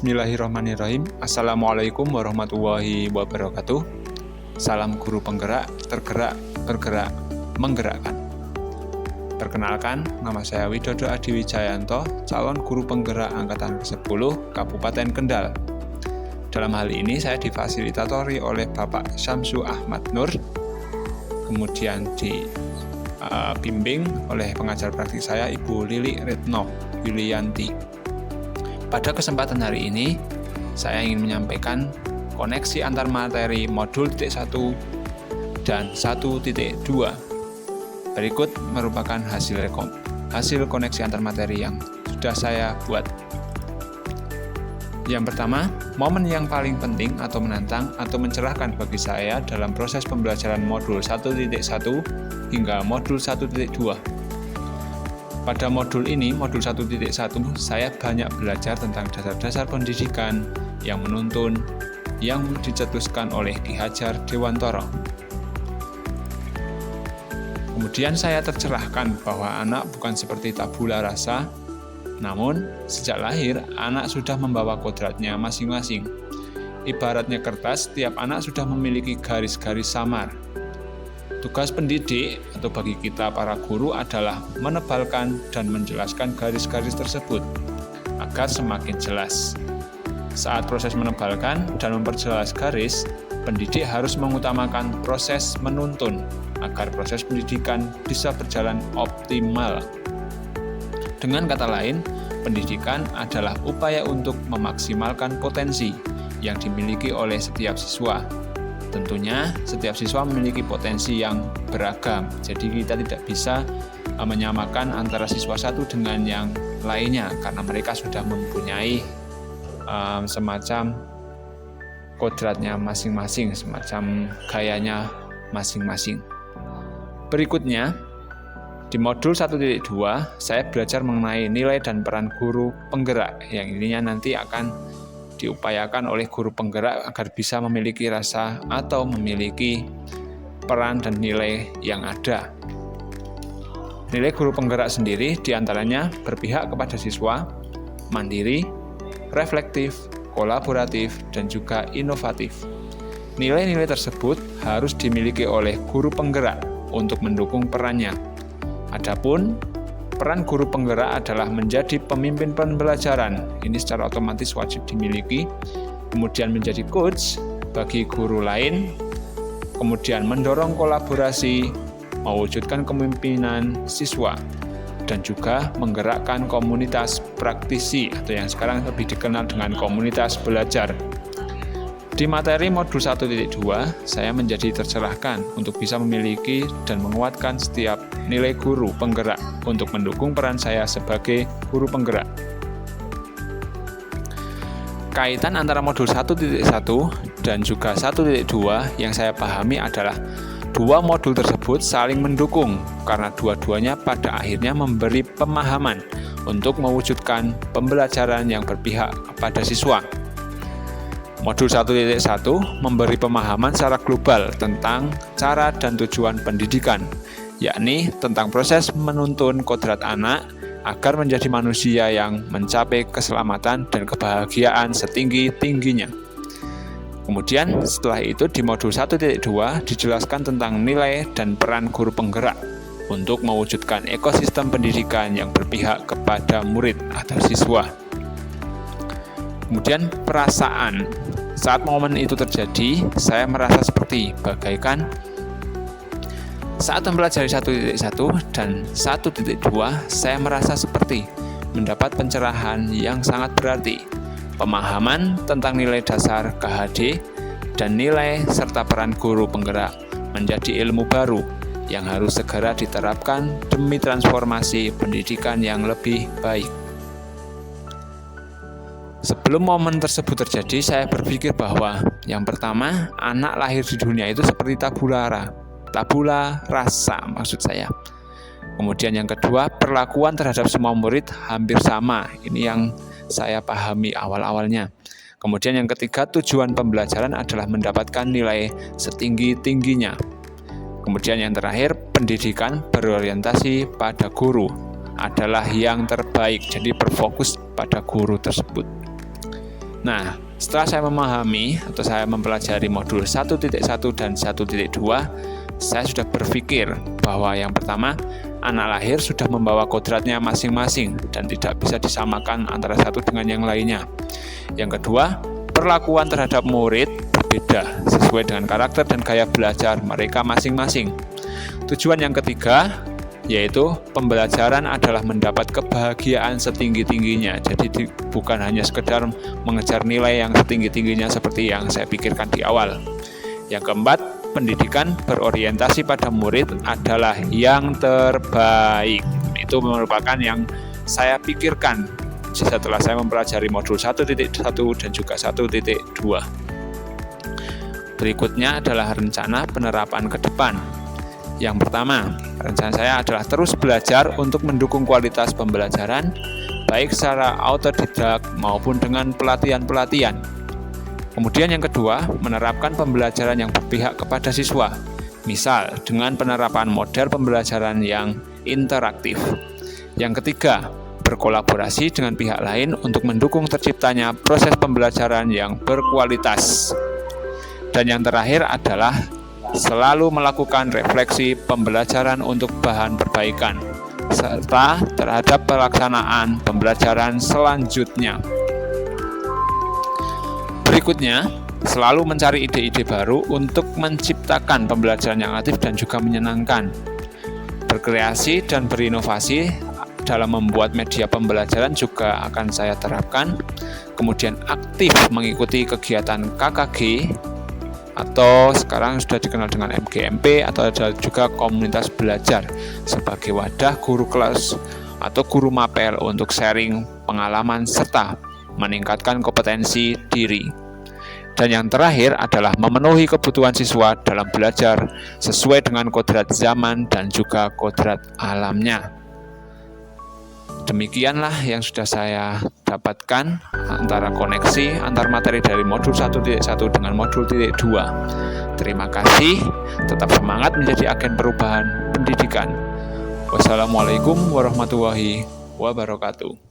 Bismillahirrahmanirrahim. Assalamualaikum warahmatullahi wabarakatuh. Salam guru penggerak, tergerak, bergerak, menggerakkan. Perkenalkan, nama saya Widodo Adi Wijayanto, calon guru penggerak angkatan ke-10 Kabupaten Kendal. Dalam hal ini saya difasilitatori oleh Bapak Syamsu Ahmad Nur, kemudian dibimbing oleh pengajar praktik saya Ibu Lili Retno Yulianti. Pada kesempatan hari ini, saya ingin menyampaikan koneksi antar materi modul 1 dan 1.2. Berikut merupakan hasil koneksi antar materi yang sudah saya buat. Yang pertama, momen yang paling penting atau menantang atau mencerahkan bagi saya dalam proses pembelajaran modul 1.1 hingga modul 1.2. Pada modul ini, modul 1.1, saya banyak belajar tentang dasar-dasar pendidikan yang menuntun yang dicetuskan oleh Ki Hajar Dewantara. Kemudian saya tercerahkan bahwa anak bukan seperti tabula rasa, namun sejak lahir anak sudah membawa kodratnya masing-masing. Ibaratnya kertas, setiap anak sudah memiliki garis-garis samar. Tugas pendidik atau bagi kita para guru adalah menebalkan dan menjelaskan garis-garis tersebut agar semakin jelas. Saat proses menebalkan dan memperjelas garis, pendidik harus mengutamakan proses menuntun agar proses pendidikan bisa berjalan optimal. Dengan kata lain, pendidikan adalah upaya untuk memaksimalkan potensi yang dimiliki oleh setiap siswa. Tentunya setiap siswa memiliki potensi yang beragam, jadi kita tidak bisa menyamakan antara siswa satu dengan yang lainnya karena mereka sudah mempunyai semacam kodratnya masing-masing, semacam gayanya masing-masing. Berikutnya, di modul 1.2 saya belajar mengenai nilai dan peran guru penggerak yang ininya nanti akan diupayakan oleh guru penggerak agar bisa memiliki rasa atau memiliki peran dan nilai yang ada. Nilai guru penggerak sendiri diantaranya berpihak kepada siswa, mandiri, reflektif, kolaboratif, dan juga inovatif. Nilai-nilai tersebut harus dimiliki oleh guru penggerak untuk mendukung perannya. Adapun peran guru penggerak adalah menjadi pemimpin pembelajaran. Ini secara otomatis wajib dimiliki. Kemudian menjadi coach bagi guru lain. Kemudian mendorong kolaborasi, mewujudkan kepemimpinan siswa, dan juga menggerakkan komunitas praktisi atau yang sekarang lebih dikenal dengan komunitas belajar. Di materi modul 1.2, saya menjadi tercerahkan untuk bisa memiliki dan menguatkan setiap nilai guru penggerak untuk mendukung peran saya sebagai guru penggerak. Kaitan antara modul 1.1 dan juga 1.2 yang saya pahami adalah dua modul tersebut saling mendukung karena dua-duanya pada akhirnya memberi pemahaman untuk mewujudkan pembelajaran yang berpihak kepada siswa. Modul 1.1 memberi pemahaman secara global tentang cara dan tujuan pendidikan, yakni tentang proses menuntun kodrat anak agar menjadi manusia yang mencapai keselamatan dan kebahagiaan setinggi-tingginya. Kemudian setelah itu di modul 1.2 dijelaskan tentang nilai dan peran guru penggerak untuk mewujudkan ekosistem pendidikan yang berpihak kepada murid atau siswa. Kemudian perasaan. Saat momen itu terjadi, saya merasa seperti bagaikan saat mempelajari 1.1 dan 1.2, saya merasa seperti mendapat pencerahan yang sangat berarti. Pemahaman tentang nilai dasar KHD dan nilai serta peran guru penggerak menjadi ilmu baru yang harus segera diterapkan demi transformasi pendidikan yang lebih baik. Sebelum momen tersebut terjadi, saya berpikir bahwa yang pertama, anak lahir di dunia itu seperti tabula rasa maksud saya. Kemudian yang kedua, perlakuan terhadap semua murid hampir sama. Ini yang saya pahami awal-awalnya. Kemudian yang ketiga, tujuan pembelajaran adalah mendapatkan nilai setinggi-tingginya. Kemudian yang terakhir, pendidikan berorientasi pada guru adalah yang terbaik, jadi berfokus pada guru tersebut. Nah, setelah saya memahami atau saya mempelajari modul 1.1 dan 1.2, saya sudah berpikir bahwa yang pertama, anak lahir sudah membawa kodratnya masing-masing dan tidak bisa disamakan antara satu dengan yang lainnya. Yang kedua, perlakuan terhadap murid berbeda sesuai dengan karakter dan gaya belajar mereka masing-masing. Tujuan yang ketiga, yaitu pembelajaran adalah mendapat kebahagiaan setinggi-tingginya. Jadi bukan hanya sekedar mengejar nilai yang setinggi-tingginya seperti yang saya pikirkan di awal. Yang keempat, pendidikan berorientasi pada murid adalah yang terbaik. Itu merupakan yang saya pikirkan setelah saya mempelajari modul 1.1 dan juga 1.2. Berikutnya adalah rencana penerapan ke depan. Yang pertama, rencana saya adalah terus belajar untuk mendukung kualitas pembelajaran, baik secara autodidak maupun dengan pelatihan-pelatihan. Kemudian yang kedua, menerapkan pembelajaran yang berpihak kepada siswa, misal dengan penerapan model pembelajaran yang interaktif. Yang ketiga, berkolaborasi dengan pihak lain untuk mendukung terciptanya proses pembelajaran yang berkualitas. Dan yang terakhir adalah selalu melakukan refleksi pembelajaran untuk bahan perbaikan, serta terhadap pelaksanaan pembelajaran selanjutnya. Berikutnya, selalu mencari ide-ide baru untuk menciptakan pembelajaran yang aktif dan juga menyenangkan. Berkreasi dan berinovasi dalam membuat media pembelajaran juga akan saya terapkan. Kemudian aktif mengikuti kegiatan KKG, atau sekarang sudah dikenal dengan MGMP, atau ada juga komunitas belajar sebagai wadah guru kelas atau guru mapel untuk sharing pengalaman serta meningkatkan kompetensi diri. Dan yang terakhir adalah memenuhi kebutuhan siswa dalam belajar sesuai dengan kodrat zaman dan juga kodrat alamnya. Demikianlah yang sudah saya dapatkan antara koneksi antar materi dari modul 1.1 dengan modul 2. Terima kasih, tetap semangat menjadi agen perubahan pendidikan. Wassalamualaikum warahmatullahi wabarakatuh.